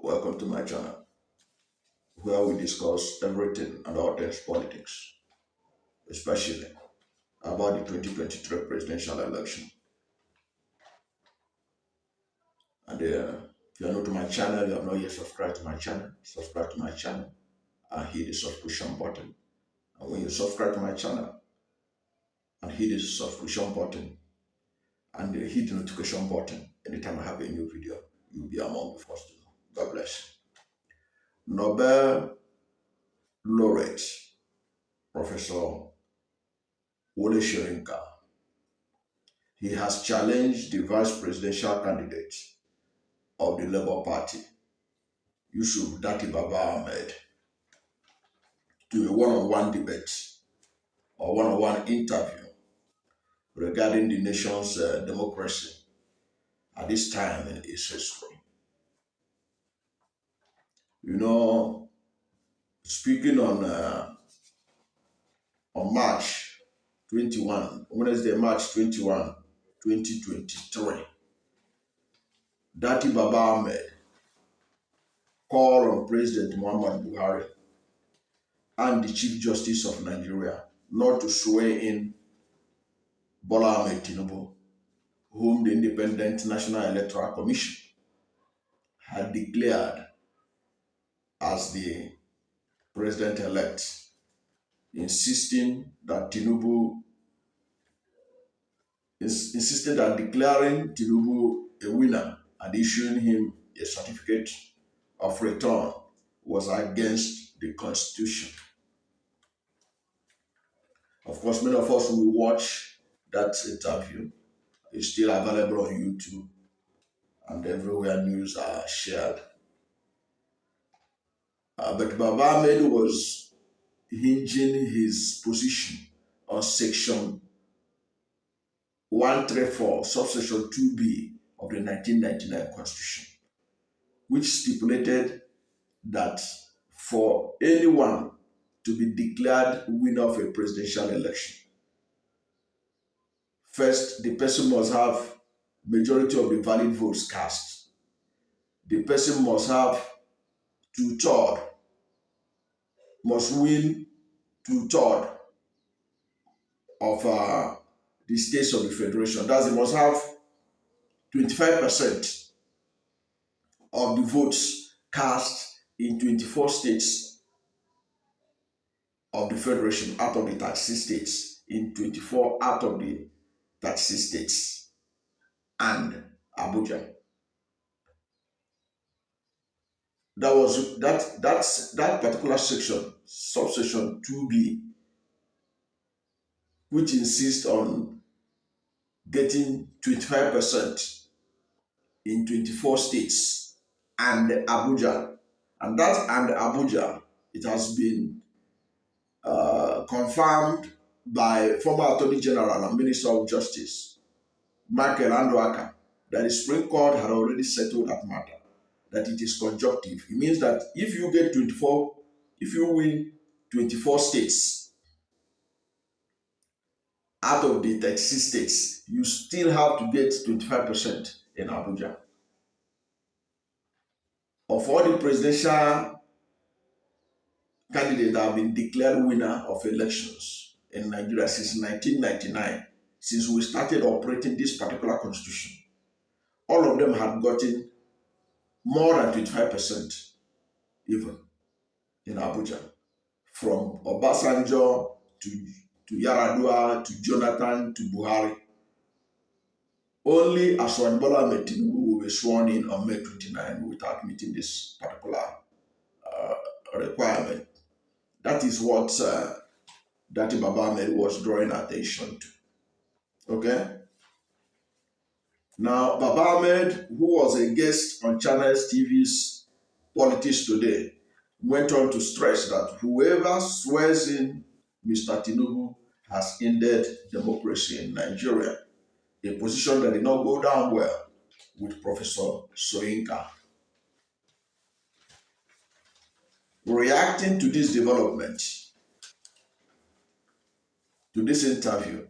Welcome to my channel, where we discuss everything and all things politics, especially about the 2023 presidential election. And if you are new to my channel, you have not yet subscribed to my channel, subscribe to my channel and hit the subscription button. And when you subscribe to my channel and hit the subscription button and hit the notification button, anytime I have a new video, you'll be among the first to know. God bless. Nobel laureate Professor Wole Soyinka. He has challenged the vice presidential candidate of the Labour Party, Datti Baba-Ahmed, to a one-on-one debate or one-on-one interview regarding the nation's democracy at this time in its history. You know, speaking on March 21, Wednesday, March 21, 2023, Datti Baba-Ahmed called on President Muhammadu Buhari and the Chief Justice of Nigeria not to swear in Bola Tinubu, whom the Independent National Electoral Commission had declared as the president-elect, insisting that declaring Tinubu a winner and issuing him a certificate of return was against the Constitution. Of course, many of us will watch that interview. It's still available on YouTube and everywhere news are shared. But Baba-Ahmed was hinging his position on Section 134, subsection 2B of the 1999 Constitution, which stipulated that for anyone to be declared winner of a presidential election, first, the person must have majority of the valid votes cast. The person must have must win two-thirds of the states of the federation. That's, it must have 25% of the votes cast in 24 states of the federation out of the 36 states, in 24 out of the 36 states, and Abuja. That particular section, subsection 2B, which insists on getting 25% in 24 states and Abuja. And Abuja, it has been confirmed by former Attorney General and Minister of Justice, Michael Andwaka, that the Supreme Court had already settled that matter, that it is conjunctive. It means that if you win 24 states out of the 36 states, you still have to get 25% in Abuja. Of all the presidential candidates that have been declared winner of elections in Nigeria since 1999, since we started operating this particular constitution, all of them had gotten more than 25% even in Abuja. From Obasanjo to Yaradua to Jonathan to Buhari. Only Asiwaju Bola will be sworn in on May 29 without meeting this particular requirement. That is what Datti Baba-Ahmed was drawing attention to. Okay? Now, Baba-Ahmed, who was a guest on Channels TV's Politics Today, went on to stress that whoever swears in Mr. Tinubu has ended democracy in Nigeria, a position that did not go down well with Professor Soyinka. Reacting to this development, to this interview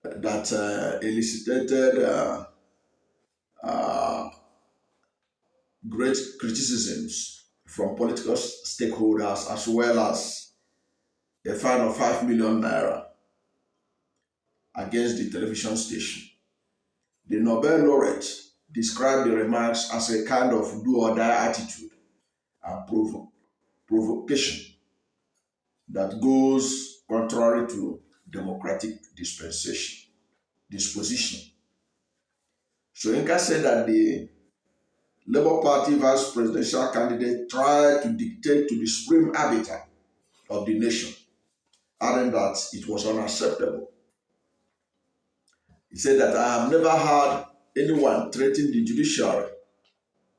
that elicited great criticisms from political stakeholders, as well as a fine of 5 million naira against the television station. The Nobel laureate described the remarks as a kind of do or die attitude and provocation that goes contrary to democratic disposition. Soyinka said that the Labour Party vice presidential candidate tried to dictate to the supreme arbiter of the nation, adding that it was unacceptable. He said that I have never heard anyone threaten the judiciary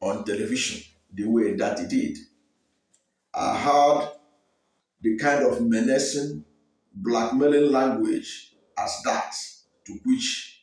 on television the way that he did. I heard the kind of menacing, blackmailing language as that to which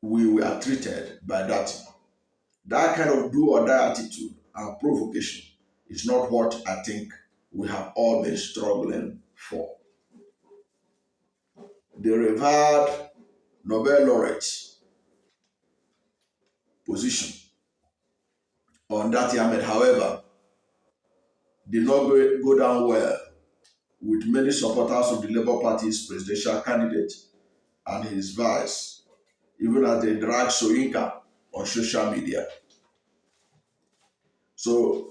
we were treated by that. That kind of do or die attitude and provocation is not what I think we have all been struggling for. The revered Nobel laureate's position on Datti Ahmed, however, did not go down well with many supporters of the Labour Party's presidential candidate and his vice, even as they drag Soyinka on social media. So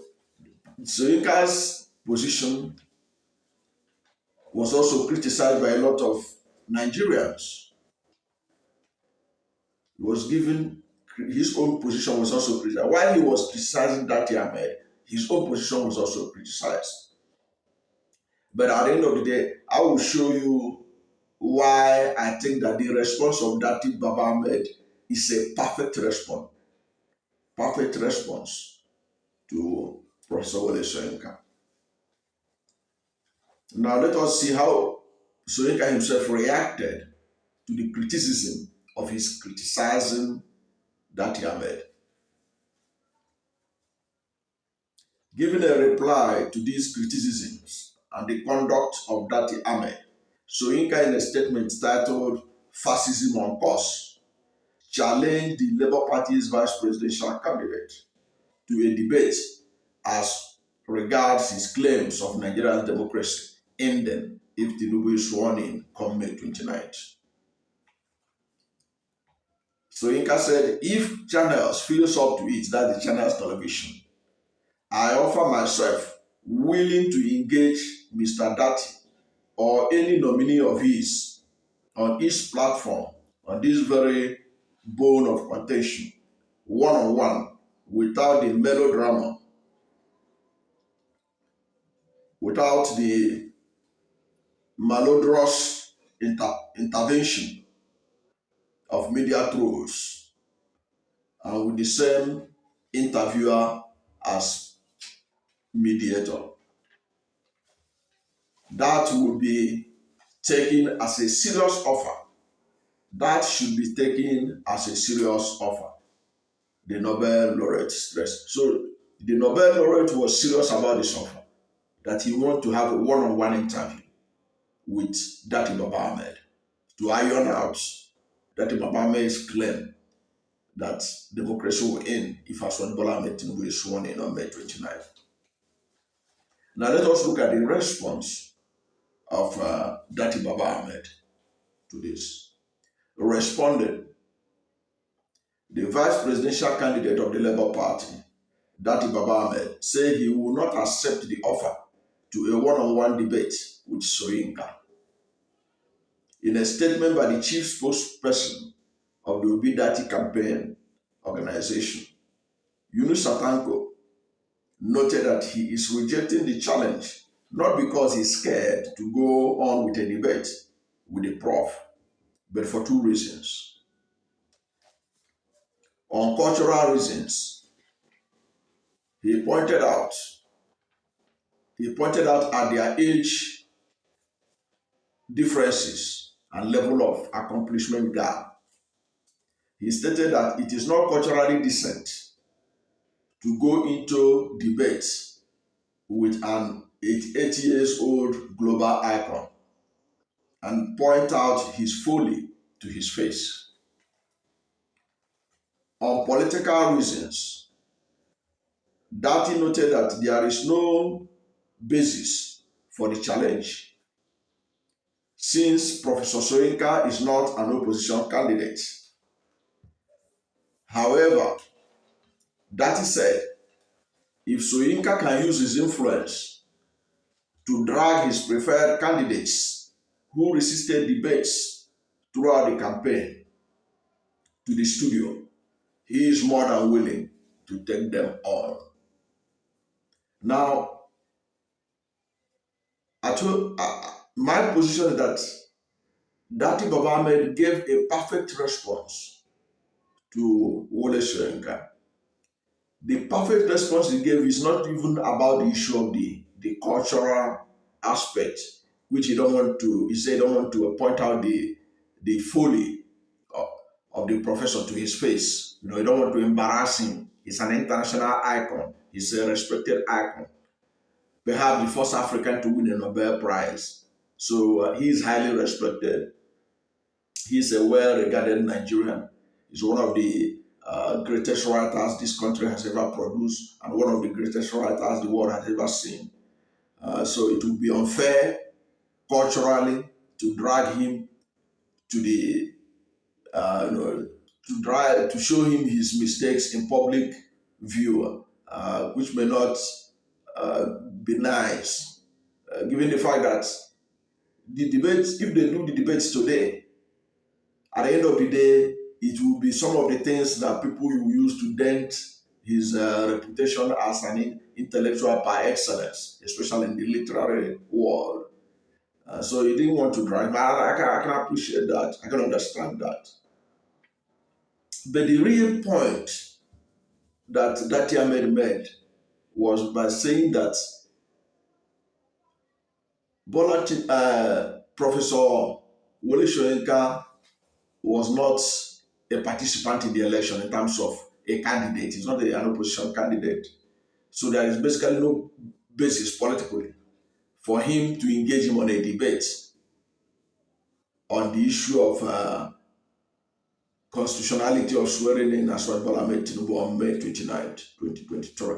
Soyinka's position was also criticized by a lot of Nigerians. He was given his own position was also criticized. While he was criticizing Datti Ahmed, his own position was also criticized. But at the end of the day, I will show you why I think that the response of Datti Baba-Ahmed is a perfect response to Professor Wole Soyinka. Now let us see how Soyinka himself reacted to the criticism of his criticizing Datti Ahmed. Giving a reply to these criticisms and the conduct of Datti Ahmed, Soyinka, in a statement titled Fascism on Course, challenged the Labour Party's vice presidential candidate to a debate as regards his claims of Nigeria's democracy ending if Tinubu is sworn in come May 29th. Soyinka said, if channels feels up to it, that's the channel's television, I offer myself willing to engage Mr. Datti or any nominee of his on his platform on this very bone of contention, one-on-one, without the melodrama, without the malodorous intervention of media trolls, and with the same interviewer as mediator. That will be taken as a serious offer. That should be taken as a serious offer, the Nobel laureate stressed. So the Nobel laureate was serious about this offer, that he wanted to have a one-on-one interview with Datti Baba-Ahmed to iron out Datti Baba-Ahmed's claim that democracy will end if Asiwaju Bola Tinubu is sworn in on May 29th. Now let us look at the response of Datti Baba-Ahmed to this. Responding, the vice presidential candidate of the Labour Party, Datti Baba-Ahmed, said he will not accept the offer to a one-on-one debate with Soyinka. In a statement by the chief spokesperson of the Obi Datti campaign organization, Yunus Satanko, noted that he is rejecting the challenge not because he's scared to go on with a debate with the prof, but for two reasons. On cultural reasons, he pointed out at their age differences and level of accomplishment gap. He stated that it is not culturally decent to go into debates with an 88 years old global icon and point out his folly to his face. on political reasons, Datti noted that there is no basis for the challenge since Professor Soyinka is not an opposition candidate. However, Datti said if Soyinka can use his influence to drag his preferred candidates who resisted debates throughout the campaign to the studio, he is more than willing to take them on. Now, my position is that Datti Baba-Ahmed gave a perfect response to Wole Soyinka. The perfect response he gave is not even about the issue of the cultural aspect, which he said he don't want to point out the folly of the professor to his face. You don't want to embarrass him. He's an international icon. He's a respected icon. Perhaps the first African to win a Nobel Prize. So he is highly respected. He's a well-regarded Nigerian. He's one of the greatest writers this country has ever produced and one of the greatest writers the world has ever seen. So it would be unfair culturally to drag him to the, to show him his mistakes in public view, which may not be nice, given the fact that the debates, if they do the debates today, at the end of the day, it will be some of the things that people will use to dent his reputation as an intellectual par excellence, especially in the literary world. So he didn't want to drive. I can appreciate that. I can understand that. But the real point that Datti Ahmed made was by saying that Professor Wole Soyinka was not a participant in the election in terms of a candidate. He's not an opposition candidate. So there is basically no basis politically for him to engage him on a debate on the issue of constitutionality of swearing in Asiwaju Bola Tinubu on May 29, 2023.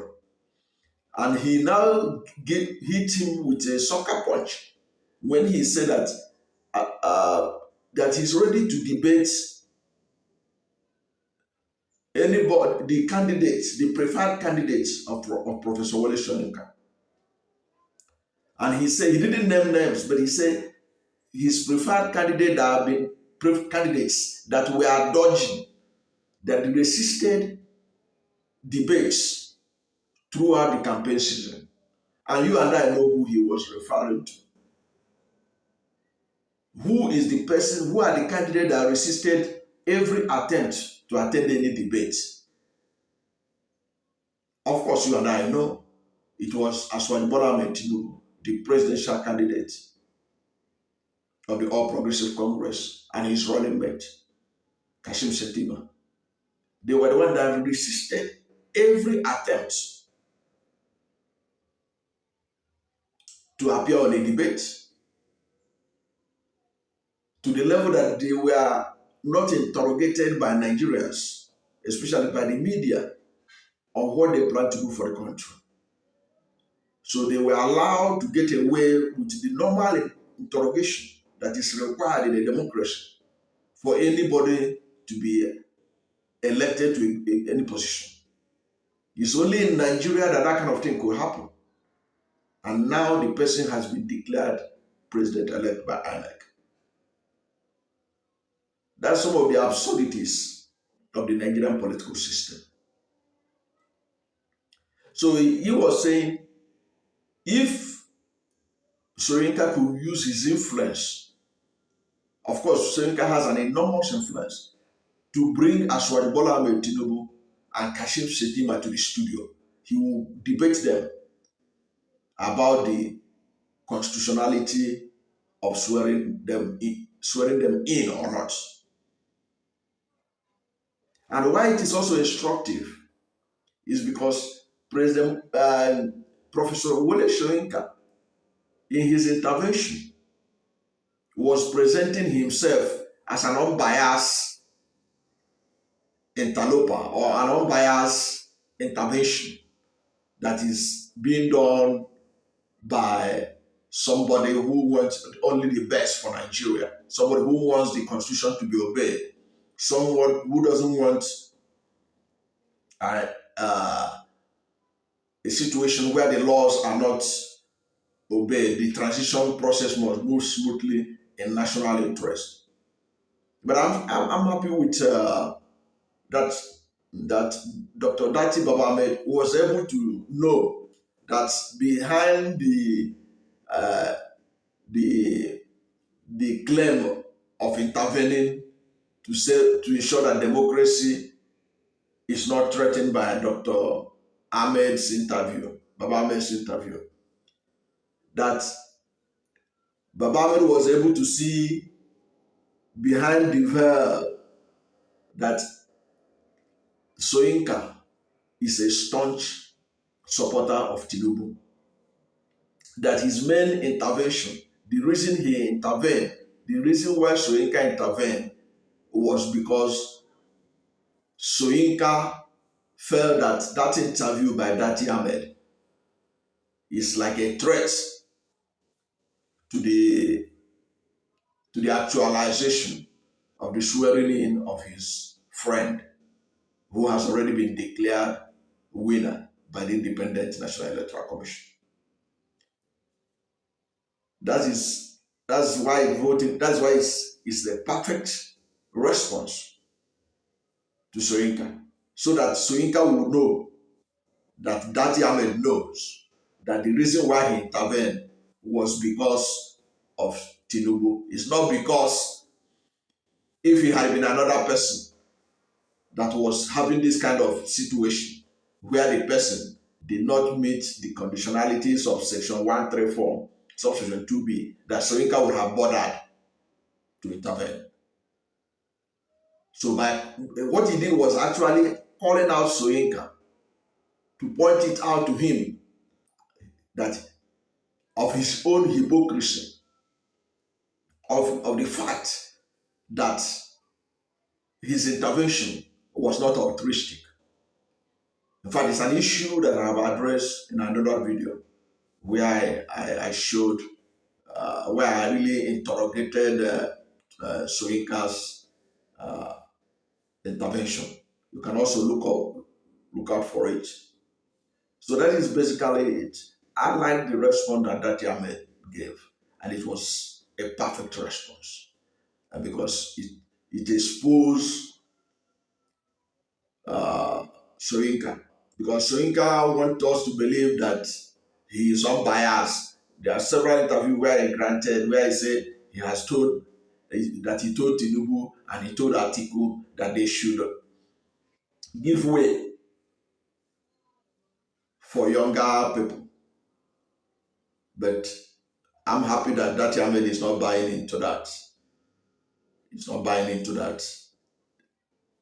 And he now hit him with a sucker punch when he said that he's ready to debate anybody, the candidates, the preferred candidates of Professor Wole Soyinka. And he said, he didn't name names, but he said his preferred candidate that have been candidates that were dodging, that resisted debates throughout the campaign season. And you and I know who he was referring to. Who is the person, who are the candidates that resisted every attempt to attend any debate? Of course, you and I know it was Asiwaju Bola Tinubu, the presidential candidate of the All Progressive Congress, and his running mate, Kashim Shettima. They were the ones that resisted every attempt to appear on a debate, to the level that they were not interrogated by Nigerians, especially by the media, on what they plan to do for the country. So they were allowed to get away with the normal interrogation that is required in a democracy for anybody to be elected to any position. It's only in Nigeria that that kind of thing could happen. And now the person has been declared president-elect by INEC. That's some of the absurdities of the Nigerian political system. So he was saying, if Soyinka could use his influence, of course, Soyinka has an enormous influence, to bring Asiwaju Bola Tinubu and Kashim Shettima to the studio, he will debate them about the constitutionality of swearing them in or not. And why it is also instructive is because Professor Wole Soyinka, in his intervention, was presenting himself as an unbiased interloper or an unbiased intervention that is being done by somebody who wants only the best for Nigeria, somebody who wants the constitution to be obeyed, someone who doesn't want a, a situation where the laws are not obeyed. The transition process must move smoothly in national interest. But I'm happy with that Dr. Datti Baba-Ahmed was able to know that behind uh, the the claim of intervening to ensure that democracy is not threatened by Dr. Baba Ahmed's interview, that Baba Ahmed was able to see behind the veil that Soyinka is a staunch supporter of Tinubu, that his main intervention, the reason he intervened, the reason why Soyinka intervened was because Soyinka felt that that interview by Datti Ahmed is like a threat to the actualization of the swearing in of his friend who has already been declared winner by the Independent National Electoral Commission. That's why voting, that's why it's the perfect response to Soyinka. So that Soyinka will know that Datti Ahmed knows that the reason why he intervened was because of Tinubu. It's not because if he had been another person that was having this kind of situation where the person did not meet the conditionalities of Section 134, Subsection 2B, that Soyinka would have bothered to intervene. So what he did was actually calling out Soyinka to point it out to him that of his own hypocrisy, of the fact that his intervention was not altruistic. In fact, it's an issue that I have addressed in another video where I showed, where I really interrogated Soyinka's intervention. You can also look out for it. So that is basically it. I like the response that Datti Ahmed gave, and it was a perfect response, and because it exposed Soyinka, because Soyinka wants us to believe that he is unbiased. There are several interviews where he granted, where he said he has told that he told Tinubu and he told Atiku that they should give way for younger people. But I'm happy that Datti Ahmed is not buying into that. He's not buying into that.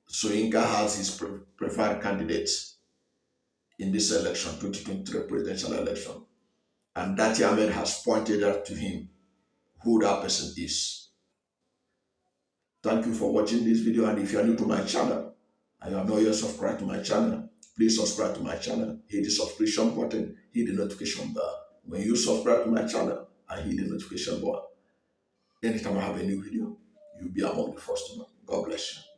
Soyinka has his preferred candidates in this election, 2023 presidential election. And Datti Ahmed has pointed out to him who that person is. Thank you for watching this video. And if you are new to my channel and you have not yet subscribed to my channel, please subscribe to my channel. Hit the subscription button, hit the notification bell. When you subscribe to my channel and hit the notification bell, anytime I have a new video, you'll be among the first to know. God bless you.